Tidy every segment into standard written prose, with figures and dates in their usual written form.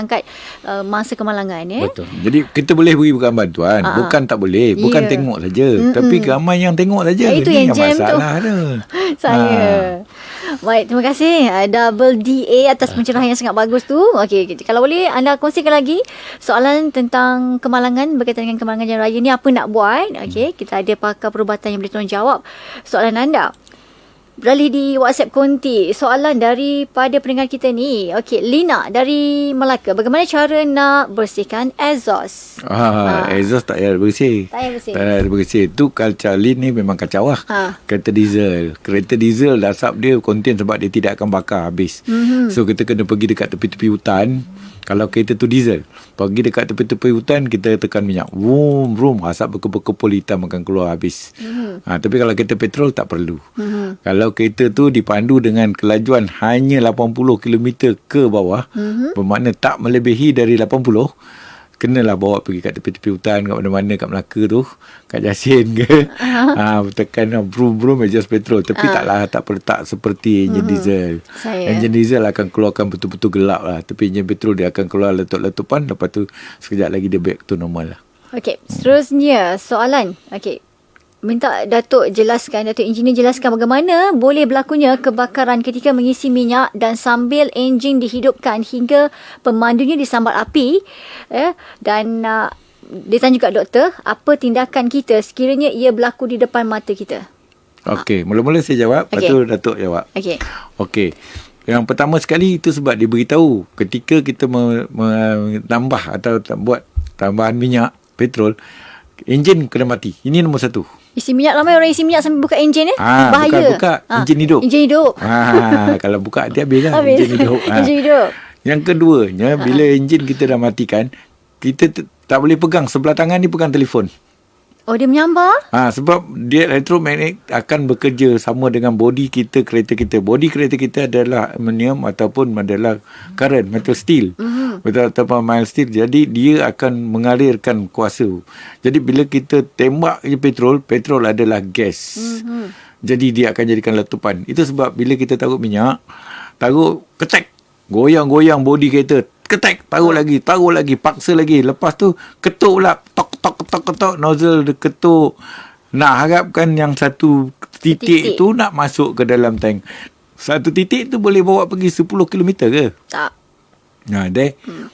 angkat masa kemalangan ya. Betul. Jadi kita boleh berikan bantuan, bukan tak boleh, bukan tengok saja, tapi ramai yang tengok saja. Itu Ini yang jam masalah tu. dia. Saya. Baik, terima kasih Double DA atas pencerahan yang sangat bagus tu. Okey, kalau boleh anda kongsikan lagi soalan tentang kemalangan, berkaitan dengan kemalangan jalan raya ni, apa nak buat? Okey, kita ada pakar perubatan yang boleh tolong jawab soalan anda. Beralih di WhatsApp Konti, soalan daripada pendengar kita ni. Okey, Lina dari Melaka. Bagaimana cara nak bersihkan exhaust? Exhaust tak payah bersih. Tak payah bersih. Tak payah bersih. Tu Calcalin ni memang kacau lah. Kereta diesel. Kereta diesel asap dia konten sebab dia tidak akan bakar habis. So kita kena pergi dekat tepi-tepi hutan. Kalau kereta tu diesel, pergi dekat tepi-tepi hutan, kita tekan minyak. Vroom, vroom. Asap berkepul-kepul hitam akan keluar habis. Tapi kalau kereta petrol tak perlu. Kalau kereta tu dipandu dengan kelajuan hanya 80 km ke bawah, bermakna tak melebihi dari 80, kenalah bawa pergi kat tepi-tepi hutan, kat mana-mana kat Melaka tu, kat Jasin ke, tekan brum-brum exhaust petrol. Tapi tak seperti enjin diesel. Enjin diesel akan keluarkan betul-betul gelap lah, tapi enjin petrol dia akan keluar letup-letupan, lepas tu sekejap lagi dia back to normal lah. Okey, seterusnya soalan. Okey, minta Datuk Engineer jelaskan bagaimana boleh berlakunya kebakaran ketika mengisi minyak dan sambil enjin dihidupkan hingga pemandunya disambar api. Dan dia tanya juga doktor, apa tindakan kita sekiranya ia berlaku di depan mata kita? Okey, mula-mula saya jawab, lepas tu Datuk jawab. Okey. Yang pertama sekali itu sebab dia beritahu ketika kita menambah atau buat tambahan minyak petrol, enjin kena mati. Ini nombor satu. Isi minyak, ramai orang isi minyak sambil buka enjin bahaya. Buka. Enjin hidup. Enjin hidup. Kalau buka dia habis lah. Enjin hidup. Enjin hidup. Yang keduanya, bila enjin kita dah matikan, kita tak boleh pegang. Sebelah tangan ni pegang telefon. Oh, dia menyambar? Sebab dia elektromagnet akan bekerja sama dengan body kita, kereta kita. Body kereta kita adalah aluminium ataupun adalah current, metal steel. Betul, ataupun mild steel. Jadi dia akan mengalirkan kuasa. Jadi bila kita tembak je petrol adalah gas. Jadi dia akan jadikan letupan. Itu sebab bila kita taruh minyak, taruh ketek, goyang-goyang body kereta, ketek, taruh lagi, paksa lagi. Lepas tu ketuk pula, tok, nozzle dia ketuk. Nak harapkan yang satu titik tu nak masuk ke dalam tank. Satu titik tu boleh bawa pergi 10 km ke? Tak.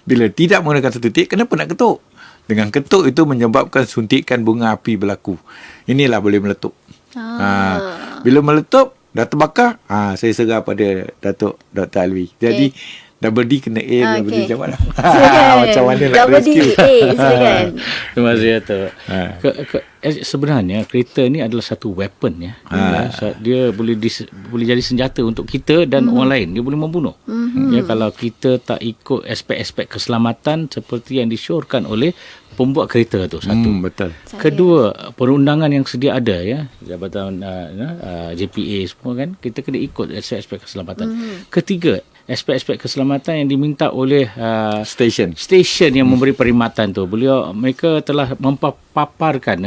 Bila tidak menggunakan satu titik, kenapa nak ketuk? Dengan ketuk itu menyebabkan suntikan bunga api berlaku. Inilah boleh meletup. Bila meletup, dah terbakar, saya serah pada Datuk Dr. Alwi. Jadi Double D kena A, Double D macam mana? Macam mana nak Double D, rescue? silakan. Terima kasih Datuk. Sebenarnya kereta ni adalah satu weapon ya. Dia boleh jadi senjata untuk kita dan orang lain. Dia boleh membunuh. Ya, kalau kita tak ikut aspek-aspek keselamatan seperti yang disyorkan oleh pembuat kereta tu, satu. Betul. Kedua, perundangan yang sedia ada ya, Jabatan JPA semua kan, kita kena ikut aspek-aspek keselamatan. Ketiga, aspek-aspek keselamatan yang diminta oleh stesen yang memberi perkhidmatan tu. Mereka telah mempaparkan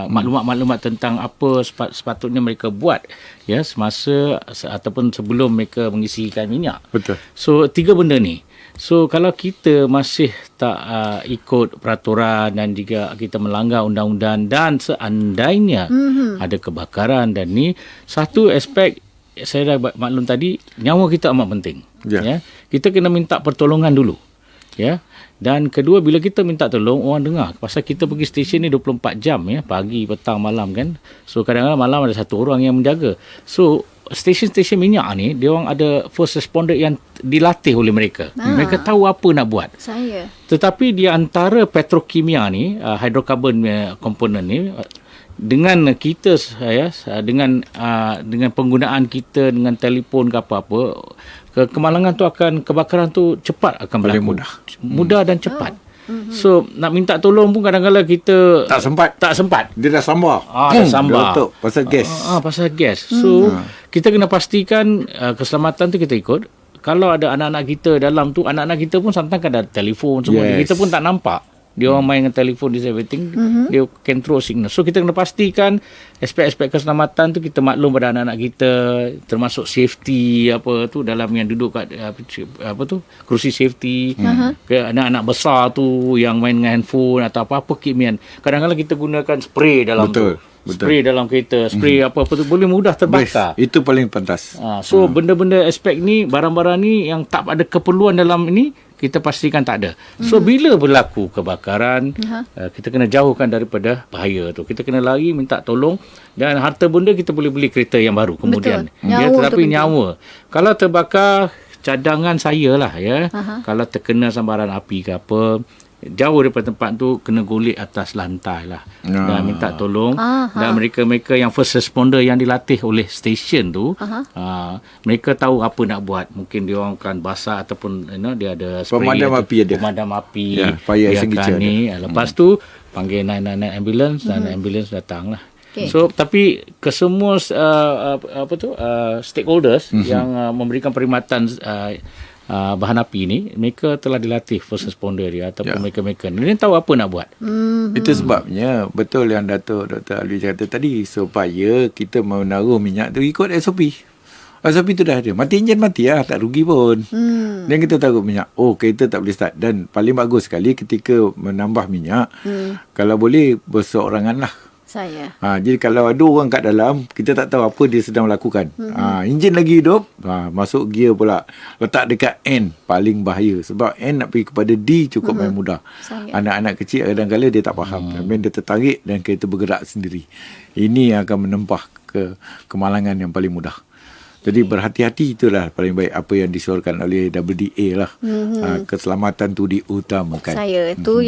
maklumat-maklumat tentang apa sepatutnya mereka buat ya semasa ataupun sebelum mereka mengisikan minyak. Betul. So 3 benda ni. So kalau kita masih tak ikut peraturan dan juga kita melanggar undang-undang dan seandainya ada kebakaran dan ni, satu aspek saya dah maklum tadi, nyawa kita amat penting. Ya. Kita kena minta pertolongan dulu. Ya. Dan kedua, bila kita minta tolong, orang dengar. Pasal kita pergi stesen ni 24 jam ya, pagi, petang, malam kan. So kadang-kadang malam ada satu orang yang menjaga. So stesen-stesen minyak ni, dia orang ada first responder yang dilatih oleh mereka. Mereka tahu apa nak buat. Tetapi di antara petrokimia ni, hydrocarbon komponen ni, dengan kita dengan penggunaan kita dengan telefon ke apa-apa, kemalangan tu kebakaran tu cepat akan berlaku. Mudah dan cepat. So nak minta tolong pun kadang-kadang kita tak sempat. Dia dah sambar. Dah sambar. Pasal gas. Pasal gas. So kita kena pastikan keselamatan tu kita ikut. Kalau ada anak-anak kita dalam tu, anak-anak kita pun sometimes kan ada telefon semua, kita pun tak nampak. Dia orang main dengan telefon, this everything, dia can throw signal. So kita kena pastikan aspek-aspek keselamatan tu kita maklum pada anak-anak kita, termasuk safety apa tu dalam yang duduk kat apa tu kerusi safety. Ke anak-anak besar tu yang main dengan handphone atau apa-apa kimian. Kadang-kadang kita gunakan spray dalam Betul. spray dalam kereta, spray apa-apa tu boleh mudah terbakar. Itu paling pantas. So benda-benda aspek ni, barang-barang ni yang tak ada keperluan dalam ini, kita pastikan tak ada. So bila berlaku kebakaran, kita kena jauhkan daripada bahaya tu. Kita kena lari minta tolong, dan harta benda kita boleh beli kereta yang baru kemudian. Tetapi nyawa, kalau terbakar, cadangan saya lah ya. Kalau terkena sambaran api ke apa, jauh daripada tempat tu, kena golek atas lantai lah dan minta tolong. Dan mereka-mereka yang first responder yang dilatih oleh stesen tu, mereka tahu apa nak buat. Mungkin dia orang akan basah ataupun dia ada spray, pemadam api, fire extinguisher lepas tu panggil 999 ambulance dan ambulance datang lah. So tapi kesemua stakeholders yang memberikan perkhidmatan bahan api ni, mereka telah dilatih first responder dia ataupun mereka-mereka ni tahu apa nak buat. Itu sebabnya betul yang Dr. Alwi kata tadi, supaya kita menaruh minyak tu ikut SOP. SOP tu dah ada. Mati enjin mati lah, tak rugi pun. Dan kita taruh minyak, kereta tak boleh start. Dan paling bagus sekali ketika menambah minyak, kalau boleh berseorangan lah. Jadi kalau ada orang kat dalam, kita tak tahu apa dia sedang lakukan. Enjin lagi hidup, masuk gear pula, letak dekat N, paling bahaya. Sebab N nak pergi kepada D cukup main mudah. Anak-anak kecil kadang-kadang dia tak faham. Dia tertarik dan kereta bergerak sendiri. Ini yang akan menempah ke kemalangan yang paling mudah. Jadi berhati-hati, itulah paling baik apa yang disuarakan oleh WDA lah. Keselamatan tu diutamakan. Tu